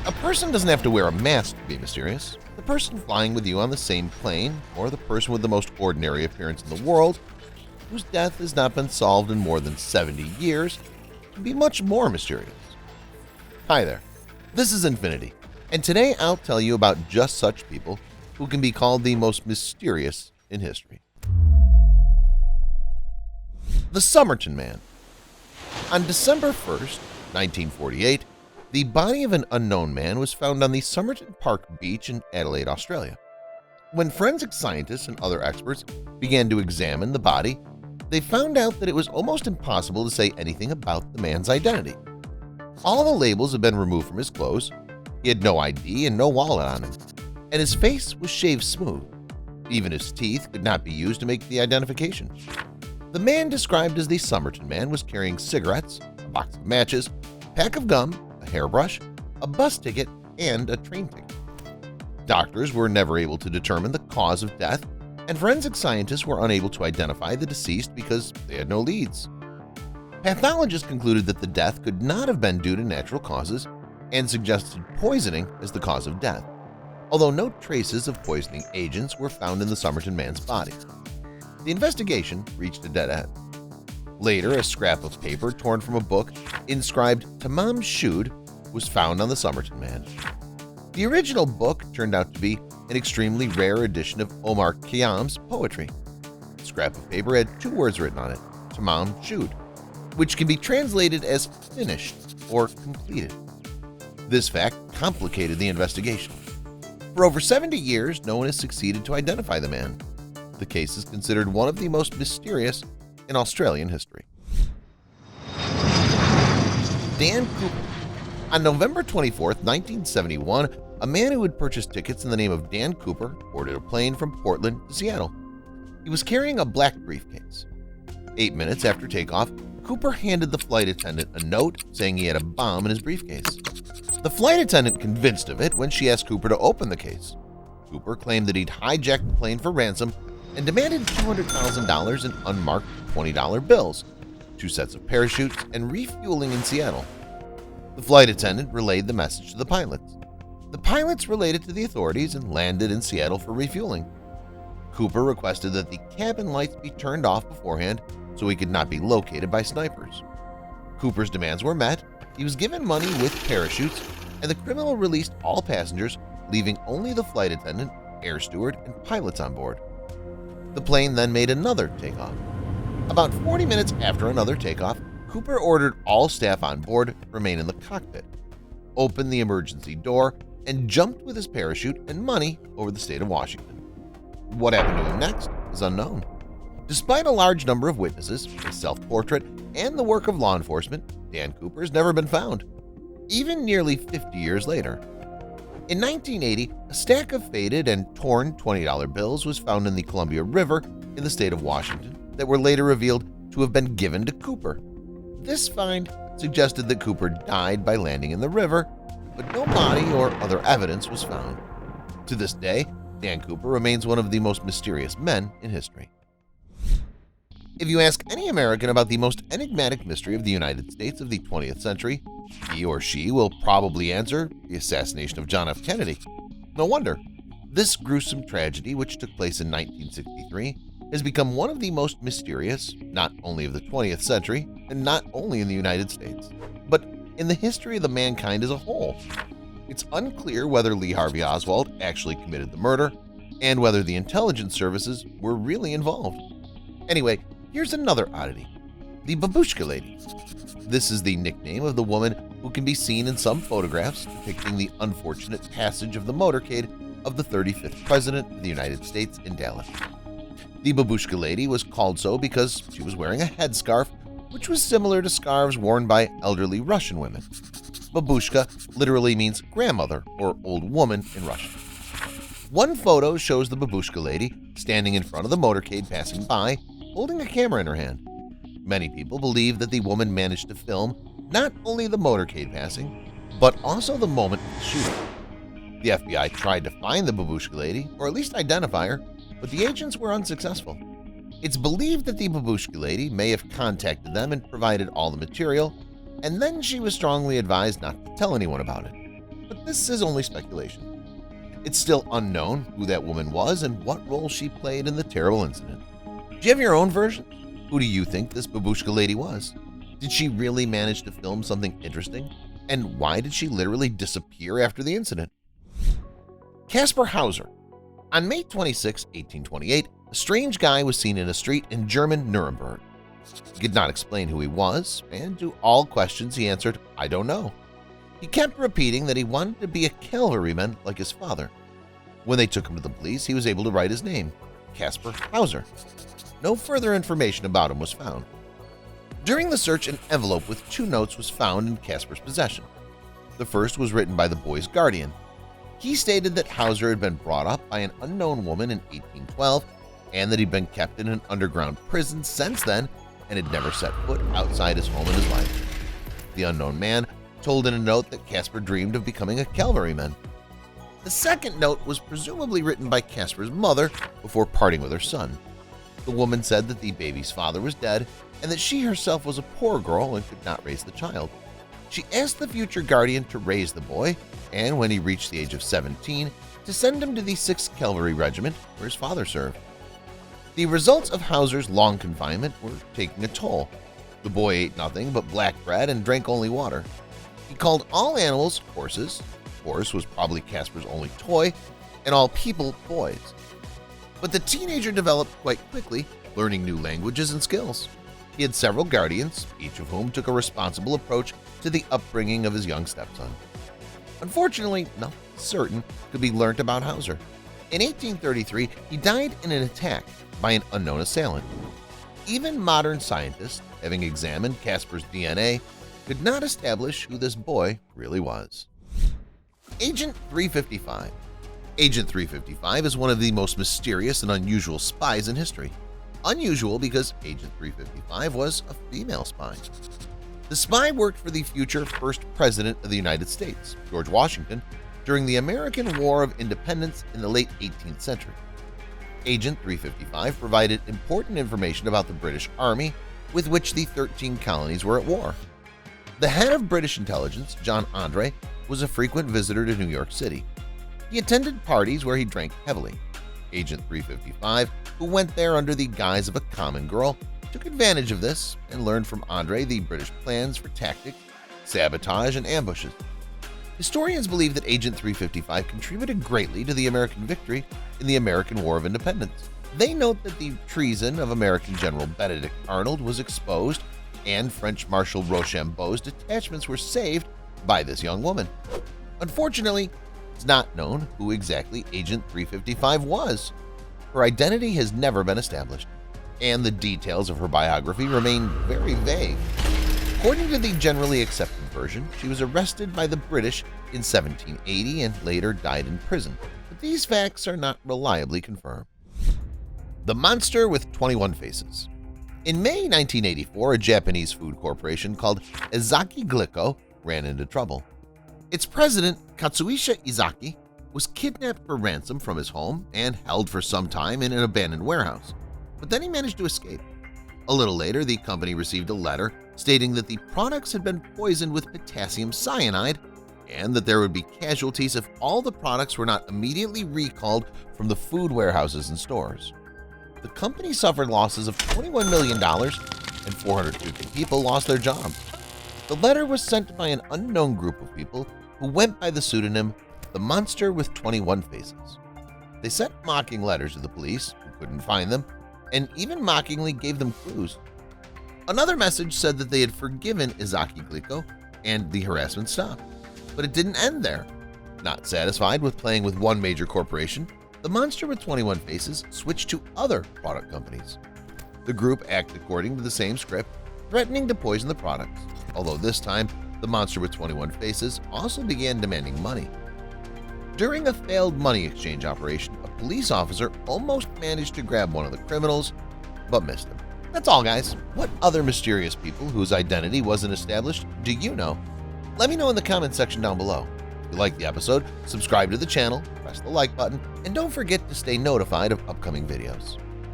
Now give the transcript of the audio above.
A person doesn't have to wear a mask to be mysterious. The person flying with you on the same plane, or the person with the most ordinary appearance in the world, whose death has not been solved in more than 70 years, can be much more mysterious. Hi there, this is Infinity, and today I'll tell you about just such people who can be called the most mysterious in history. The Somerton Man. On December 1st, 1948, the body of an unknown man was found on the Somerton Park beach in Adelaide, Australia. When forensic scientists and other experts began to examine the body, they found out that it was almost impossible to say anything about the man's identity. All the labels had been removed from his clothes, he had no ID and no wallet on him, and his face was shaved smooth. Even his teeth could not be used to make the identification. The man described as the Somerton Man was carrying cigarettes, a box of matches, a pack of gum, a hairbrush, a bus ticket, and a train ticket. Doctors were never able to determine the cause of death, and forensic scientists were unable to identify the deceased because they had no leads. Pathologists concluded that the death could not have been due to natural causes and suggested poisoning as the cause of death, although no traces of poisoning agents were found in the Somerton Man's body. The investigation reached a dead end. Later, a scrap of paper torn from a book inscribed Tamam Shud was found on the Somerton Man. The original book turned out to be an extremely rare edition of Omar Khayyam's poetry. The scrap of paper had two words written on it, Tamam Shud, which can be translated as finished or completed. This fact complicated the investigation. For over 70 years, no one has succeeded to identify the man. The case is considered one of the most mysterious in Australian history. Dan Cooper. On November 24, 1971, a man who had purchased tickets in the name of Dan Cooper boarded a plane from Portland to Seattle. He was carrying a black briefcase. 8 minutes after takeoff, Cooper handed the flight attendant a note saying he had a bomb in his briefcase. The flight attendant convinced of it when she asked Cooper to open the case. Cooper claimed that he'd hijacked the plane for ransom and demanded $200,000 in unmarked $20 bills, 2 sets of parachutes, and refueling in Seattle. The flight attendant relayed the message to the pilots. The pilots relayed it to the authorities and landed in Seattle for refueling. Cooper requested that the cabin lights be turned off beforehand so he could not be located by snipers. Cooper's demands were met, he was given money with parachutes, and the criminal released all passengers, leaving only the flight attendant, air steward, and pilots on board. The plane then made another takeoff. About 40 minutes after another takeoff, Cooper ordered all staff on board remain in the cockpit, opened the emergency door, and jumped with his parachute and money over the state of Washington. What happened to him next is unknown. Despite a large number of witnesses, a self-portrait, and the work of law enforcement, Dan Cooper has never been found, even nearly 50 years later. In 1980, a stack of faded and torn $20 bills was found in the Columbia River in the state of Washington that were later revealed to have been given to Cooper. This find suggested that Cooper died by landing in the river, but no body or other evidence was found. To this day, Dan Cooper remains one of the most mysterious men in history. If you ask any American about the most enigmatic mystery of the United States of the 20th century, he or she will probably answer the assassination of John F. Kennedy. No wonder. This gruesome tragedy, which took place in 1963, has become one of the most mysterious, not only of the 20th century, and not only in the United States, but in the history of the mankind as a whole. It's unclear whether Lee Harvey Oswald actually committed the murder, and whether the intelligence services were really involved. Anyway, here's another oddity. The Babushka Lady. This is the nickname of the woman who can be seen in some photographs depicting the unfortunate passage of the motorcade of the 35th President of the United States in Dallas. The Babushka Lady was called so because she was wearing a headscarf, which was similar to scarves worn by elderly Russian women. Babushka literally means grandmother or old woman in Russian. One photo shows the Babushka Lady standing in front of the motorcade passing by, holding a camera in her hand. Many people believe that the woman managed to film not only the motorcade passing, but also the moment of the shooting. The FBI tried to find the Babushka Lady, or at least identify her, but the agents were unsuccessful. It's believed that the Babushka Lady may have contacted them and provided all the material, and then she was strongly advised not to tell anyone about it. but this is only speculation. It's still unknown who that woman was and what role she played in the terrible incident. Do you have your own version? Who do you think this babushka lady was? Did she really manage to film something interesting? And why did she literally disappear after the incident? Caspar Hauser. On May 26, 1828, a strange guy was seen in a street in German Nuremberg. He could not explain who he was, and to all questions he answered, "I don't know." He kept repeating that he wanted to be a cavalryman like his father. When they took him to the police, he was able to write his name, Caspar Hauser. No further information about him was found. During the search, an envelope with 2 notes was found in Caspar's possession. The first was written by the boy's guardian. He stated that Hauser had been brought up by an unknown woman in 1812 and that he'd been kept in an underground prison since then and had never set foot outside his home in his life. The unknown man told in a note that Caspar dreamed of becoming a cavalryman. The second note was presumably written by Caspar's mother before parting with her son. The woman said that the baby's father was dead and that she herself was a poor girl and could not raise the child. She asked the future guardian to raise the boy and, when he reached the age of 17, to send him to the 6th Cavalry Regiment where his father served. The results of Hauser's long confinement were taking a toll. The boy ate nothing but black bread and drank only water. He called all animals horses, horse was probably Caspar's only toy, and all people boys. But the teenager developed quite quickly, learning new languages and skills. He had several guardians, each of whom took a responsible approach to the upbringing of his young stepson. Unfortunately, nothing certain could be learnt about Hauser. In 1833, he died in an attack by an unknown assailant. Even modern scientists, having examined Caspar's DNA, could not establish who this boy really was. Agent 355. Agent 355 is one of the most mysterious and unusual spies in history. Unusual because Agent 355 was a female spy. The spy worked for the future first president of the United States, George Washington, during the American War of Independence in the late 18th century. Agent 355 provided important information about the British Army with which the 13 colonies were at war. The head of British intelligence, John Andre, was a frequent visitor to New York City. He attended parties where he drank heavily. Agent 355, who went there under the guise of a common girl, took advantage of this and learned from Andre the British plans for tactics, sabotage, and ambushes. Historians believe that Agent 355 contributed greatly to the American victory in the American War of Independence. They note that the treason of American General Benedict Arnold was exposed and French Marshal Rochambeau's detachments were saved by this young woman. Unfortunately, it's not known who exactly Agent 355 was. Her identity has never been established, and the details of her biography remain very vague. According to the generally accepted version, she was arrested by the British in 1780 and later died in prison, but these facts are not reliably confirmed. The Monster with 21 Faces. In May 1984, a Japanese food corporation called Ezaki Glico ran into trouble. Its president, Katsuhisa Izaki, was kidnapped for ransom from his home and held for some time in an abandoned warehouse, but then he managed to escape. A little later, the company received a letter stating that the products had been poisoned with potassium cyanide and that there would be casualties if all the products were not immediately recalled from the food warehouses and stores. The company suffered losses of $21 million and 450 people lost their jobs. The letter was sent by an unknown group of people who went by the pseudonym The Monster with 21 Faces. They sent mocking letters to the police, who couldn't find them, and even mockingly gave them clues. Another message said that they had forgiven Ezaki Glico and the harassment stopped. But it didn't end there. Not satisfied with playing with one major corporation, the Monster with 21 Faces switched to other product companies. The group acted according to the same script, threatening to poison the products, although this time the Monster with 21 Faces also began demanding money. During a failed money exchange operation, a police officer almost managed to grab one of the criminals, but missed him. That's all, guys. What other mysterious people whose identity wasn't established do you know? Let me know in the comment section down below. If you liked the episode, subscribe to the channel, press the like button, and don't forget to stay notified of upcoming videos.